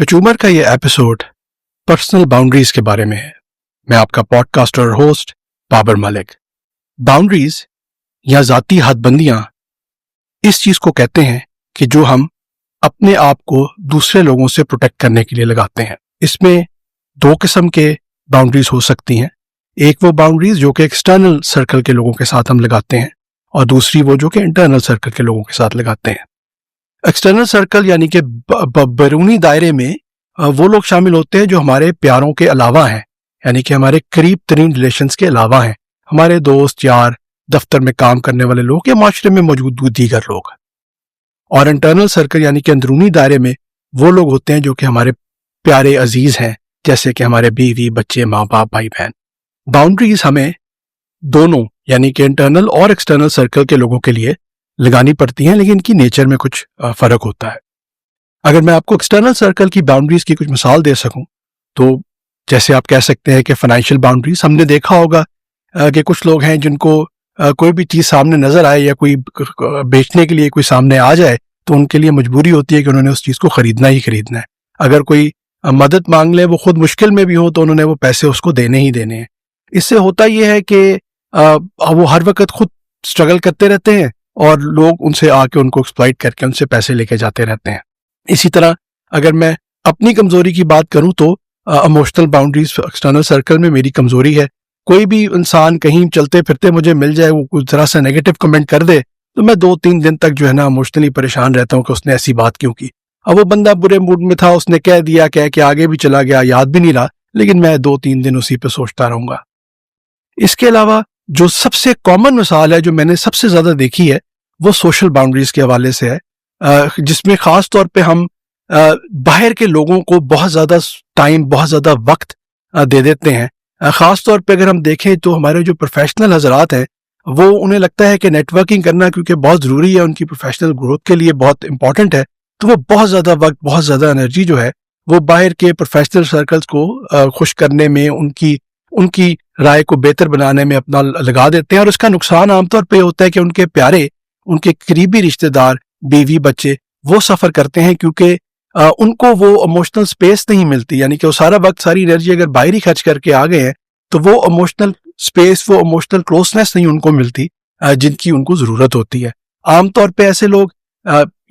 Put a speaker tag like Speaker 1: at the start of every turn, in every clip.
Speaker 1: कचूमर का ये episode personal boundaries के बारे में है। मैं आपका पॉडकास्टर और होस्ट बाबर मलिक। बाउंड्रीज या जाती हदबंदियां इस चीज को कहते हैं कि जो हम अपने आप को दूसरे लोगों से प्रोटेक्ट करने के लिए लगाते हैं। इसमें दो किस्म के बाउंड्रीज हो सकती हैं। एक वो बाउंड्रीज जो कि एक्सटर्नल सर्कल के लोगों के साथ हम लगाते हैं और दूसरी वो जो कि इंटरनल सर्कल के लोगों के साथ लगाते हैं। एक्सटर्नल सर्कल यानी कि बैरूनी दायरे में वो लोग शामिल होते हैं जो हमारे प्यारों के अलावा हैं, यानी कि हमारे करीब तरीन रिलेशंस के अलावा हैं, हमारे दोस्त यार, दफ्तर में काम करने वाले लोग या माशरे में मौजूद दीगर लोग। और इंटरनल सर्कल यानी कि अंदरूनी दायरे में वो लोग होते हैं जो कि हमारे प्यारे अजीज हैं, जैसे कि हमारे बीवी, बच्चे, माँ बाप, भाई बहन। बाउंड्रीज हमें दोनों यानी कि इंटरनल और एक्सटर्नल सर्कल के लोगों के लिए लगानी पड़ती हैं, लेकिन इनकी नेचर में कुछ फर्क होता है। अगर मैं आपको एक्सटर्नल सर्कल की बाउंड्रीज की कुछ मिसाल दे सकूं तो जैसे आप कह सकते हैं कि फाइनेंशियल बाउंड्रीज, हमने देखा होगा कि कुछ लोग हैं जिनको कोई भी चीज सामने नजर आए या कोई बेचने के लिए कोई सामने आ जाए तो उनके लिए मजबूरी होती है कि उन्होंने उस चीज को खरीदना ही खरीदना है। अगर कोई मदद मांग ले, वो खुद मुश्किल में भी हो, तो उन्होंने वो पैसे उसको देने ही देने हैं। इससे होता यह है कि वो हर वक्त खुद स्ट्रगल करते रहते हैं और लोग उनसे आके उनको एक्सप्लॉइट करके उनसे पैसे लेके जाते रहते हैं। इसी तरह अगर मैं अपनी कमजोरी की बात करूं तो इमोशनल बाउंड्रीज एक्सटर्नल सर्कल में मेरी कमजोरी है। कोई भी इंसान कहीं चलते फिरते मुझे मिल जाए, वो कुछ जरा सा नेगेटिव कमेंट कर दे तो मैं 2-3 दिन तक जो है ना इमोशनली परेशान रहता हूं कि उसने ऐसी बात क्यों की। अब वो बंदा बुरे मूड में था, उसने कह दिया, कह के आगे भी चला गया, याद भी नहीं रहा, लेकिन मैं 2-3 दिन उसी पे सोचता रहूंगा। इसके अलावा जो सबसे कॉमन मिसाल है, जो मैंने सबसे ज्यादा देखी है, वो सोशल बाउंड्रीज के हवाले से है, जिसमें खास तौर पे हम बाहर के लोगों को बहुत ज्यादा टाइम, बहुत ज्यादा वक्त दे देते हैं। खास तौर पे अगर हम देखें तो हमारे जो प्रोफेशनल हजरात हैं, वो उन्हें लगता है कि नेटवर्किंग करना क्योंकि बहुत जरूरी है, उनकी प्रोफेशनल ग्रोथ के लिए बहुत इंपॉर्टेंट है, तो वो बहुत ज्यादा वक्त, बहुत ज्यादा एनर्जी जो है वो बाहर के प्रोफेशनल सर्कल्स को खुश करने में, उनकी राय को बेहतर बनाने में अपना लगा देते हैं। और उसका नुकसान आमतौर पे होता है कि उनके प्यारे, उनके करीबी रिश्तेदार, बीवी, बच्चे वो सफर करते हैं क्योंकि उनको वो इमोशनल स्पेस नहीं मिलती। यानी कि वो सारा वक्त, सारी एनर्जी अगर बाहर ही खर्च करके आ गए हैं तो वो इमोशनल स्पेस, वो इमोशनल क्लोजनेस नहीं उनको मिलती जिनकी उनको जरूरत होती है। आमतौर पे ऐसे लोग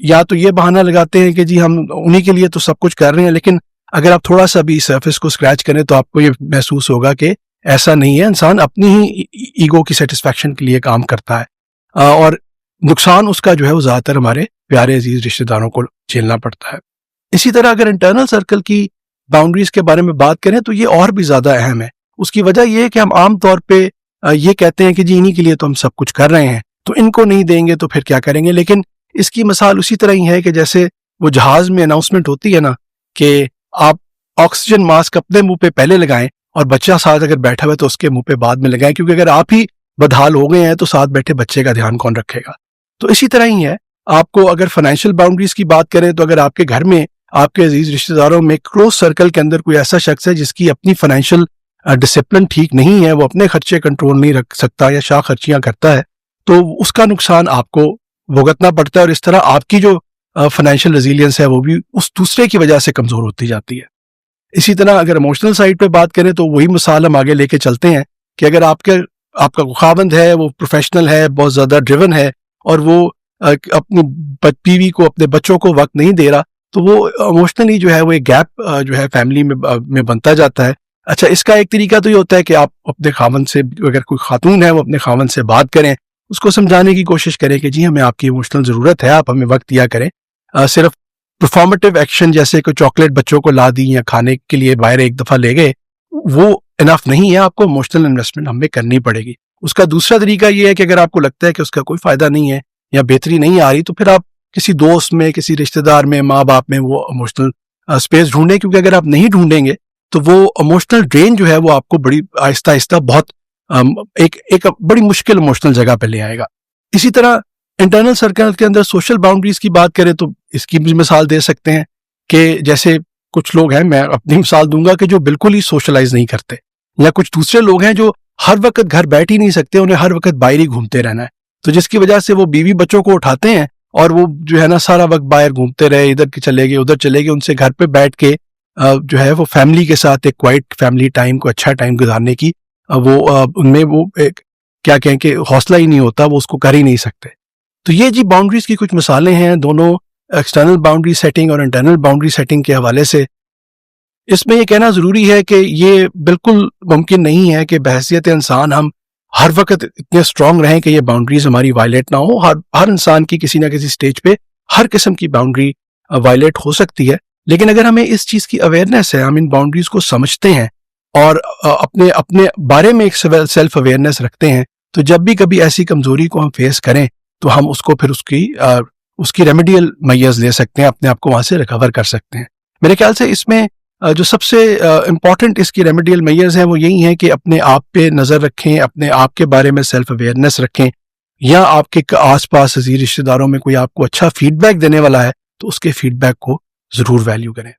Speaker 1: या तो ये बहाना लगाते हैं कि जी हम उन्हीं के लिए तो सब कुछ कर रहे हैं, लेकिन अगर आप थोड़ा सा भी सरफेस को स्क्रैच करें तो आपको ये महसूस होगा कि ऐसा नहीं है। इंसान अपनी ही ईगो की सेटिस्फैक्शन के लिए काम करता है और नुकसान उसका जो है वो ज्यादातर हमारे प्यारे अजीज रिश्तेदारों को झेलना पड़ता है। इसी तरह अगर इंटरनल सर्कल की बाउंड्रीज के बारे में बात करें तो ये और भी ज्यादा अहम है। उसकी वजह यह है कि हम आम तौर पे ये कहते हैं कि जी इन्हीं के लिए तो हम सब कुछ कर रहे हैं, तो इनको नहीं देंगे तो फिर क्या करेंगे। लेकिन इसकी मिसाल उसी तरह ही है कि जैसे वो जहाज में अनाउंसमेंट होती है ना कि आप ऑक्सीजन मास्क अपने मुंह पे पहले लगाएं और बच्चा साथ अगर बैठा हुआ है तो उसके मुंह पे बाद में लगाएं, क्योंकि अगर आप ही बदहाल हो गए हैं तो साथ बैठे बच्चे का ध्यान कौन रखेगा। तो इसी तरह ही है, आपको अगर फाइनेंशियल बाउंड्रीज की बात करें तो अगर आपके घर में, आपके अजीज रिश्तेदारों में, क्लोज सर्कल के अंदर कोई ऐसा शख्स है जिसकी अपनी फाइनेंशियल डिसिप्लिन ठीक नहीं है, वो अपने खर्चे कंट्रोल नहीं रख सकता या शाह खर्चियां करता है, तो उसका नुकसान आपको भुगतना पड़ता है और इस तरह आपकी जो फाइनेंशियल रेजिलियंस है वो भी उस दूसरे की वजह से कमजोर होती जाती है। इसी तरह अगर इमोशनल साइड पे बात करें तो वही मिसाल हम आगे लेके चलते हैं कि अगर आपका खावंद है, वो प्रोफेशनल है, बहुत ज्यादा ड्रिवन है और वो अपनी बीवी को, अपने बच्चों को वक्त नहीं दे रहा, तो वो इमोशनली जो है वो एक गैप जो है फैमिली में बनता जाता है। अच्छा, इसका एक तरीका तो ये होता है कि आप अपने खावंद से, अगर कोई खातून है वो अपने खावंद से बात करें, उसको समझाने की कोशिश करें कि जी हमें आपकी इमोशनल जरूरत है, आप हमें वक्त दिया करें। सिर्फ परफॉर्मेटिव एक्शन जैसे कोई चॉकलेट बच्चों को ला दी या खाने के लिए बाहर एक दफा ले गए, वो इनफ नहीं है, आपको इमोशनल इन्वेस्टमेंट हमें करनी पड़ेगी। उसका दूसरा तरीका ये है कि अगर आपको लगता है कि उसका कोई फायदा नहीं है या बेहतरी नहीं आ रही, तो फिर आप किसी दोस्त में, किसी रिश्तेदार में, माँ बाप में वो इमोशनल स्पेस ढूंढें, क्योंकि अगर आप नहीं ढूंढेंगे तो वो इमोशनल ड्रेन जो है वो आपको बड़ी आहिस्ता आहिस्ता बहुत एक बड़ी मुश्किल इमोशनल जगह पे ले आएगा। इसी तरह इंटरनल सर्कल के अंदर सोशल बाउंड्रीज की बात करें तो इसकी भी मिसाल दे सकते हैं कि जैसे कुछ लोग हैं, मैं अपनी मिसाल दूंगा, कि जो बिल्कुल ही सोशलाइज नहीं करते, या कुछ दूसरे लोग हैं जो हर वक्त घर बैठ ही नहीं सकते, उन्हें हर वक्त बाहर ही घूमते रहना है, तो जिसकी वजह से वो बीवी बच्चों को उठाते हैं اور وہ جو ہے نا سارا وقت باہر گھومتے رہے, ادھر کے چلے گئے ادھر چلے گئے, ان سے گھر پہ بیٹھ کے جو ہے وہ فیملی کے ساتھ ایک کوائٹ فیملی ٹائم کو اچھا ٹائم گزارنے کی وہ ان میں وہ ایک کیا کہیں کہ حوصلہ ہی نہیں ہوتا, وہ اس کو کر ہی نہیں سکتے. تو یہ جی باؤنڈریز کی کچھ مثالیں ہیں دونوں ایکسٹرنل باؤنڈری سیٹنگ اور انٹرنل باؤنڈری سیٹنگ کے حوالے سے. اس میں یہ کہنا ضروری ہے کہ یہ بالکل ممکن نہیں ہے کہ بحیثیت انسان ہم ہر وقت اتنے اسٹرانگ رہیں کہ یہ باؤنڈریز ہماری وائلیٹ نہ ہو. ہر انسان کی کسی نہ کسی سٹیج پہ ہر قسم کی باؤنڈری وائلیٹ ہو سکتی ہے, لیکن اگر ہمیں اس چیز کی اویئرنیس ہے, ہم ان باؤنڈریز کو سمجھتے ہیں اور اپنے بارے میں ایک سیلف اویئرنیس رکھتے ہیں, تو جب بھی کبھی ایسی کمزوری کو ہم فیس کریں تو ہم اس کو پھر اس کی ریمیڈیل میئرز لے سکتے ہیں, اپنے آپ کو وہاں سے ریکور کر سکتے ہیں. میرے خیال سے اس میں جو سب سے امپورٹنٹ اس کی ریمیڈیل میئرز ہیں وہ یہی ہیں کہ اپنے آپ پہ نظر رکھیں, اپنے آپ کے بارے میں سیلف اویئرنیس رکھیں, یا آپ کے آس پاس عزیز رشتہ داروں میں کوئی آپ کو اچھا فیڈ بیک دینے والا ہے تو اس کے فیڈ بیک کو ضرور ویلیو کریں.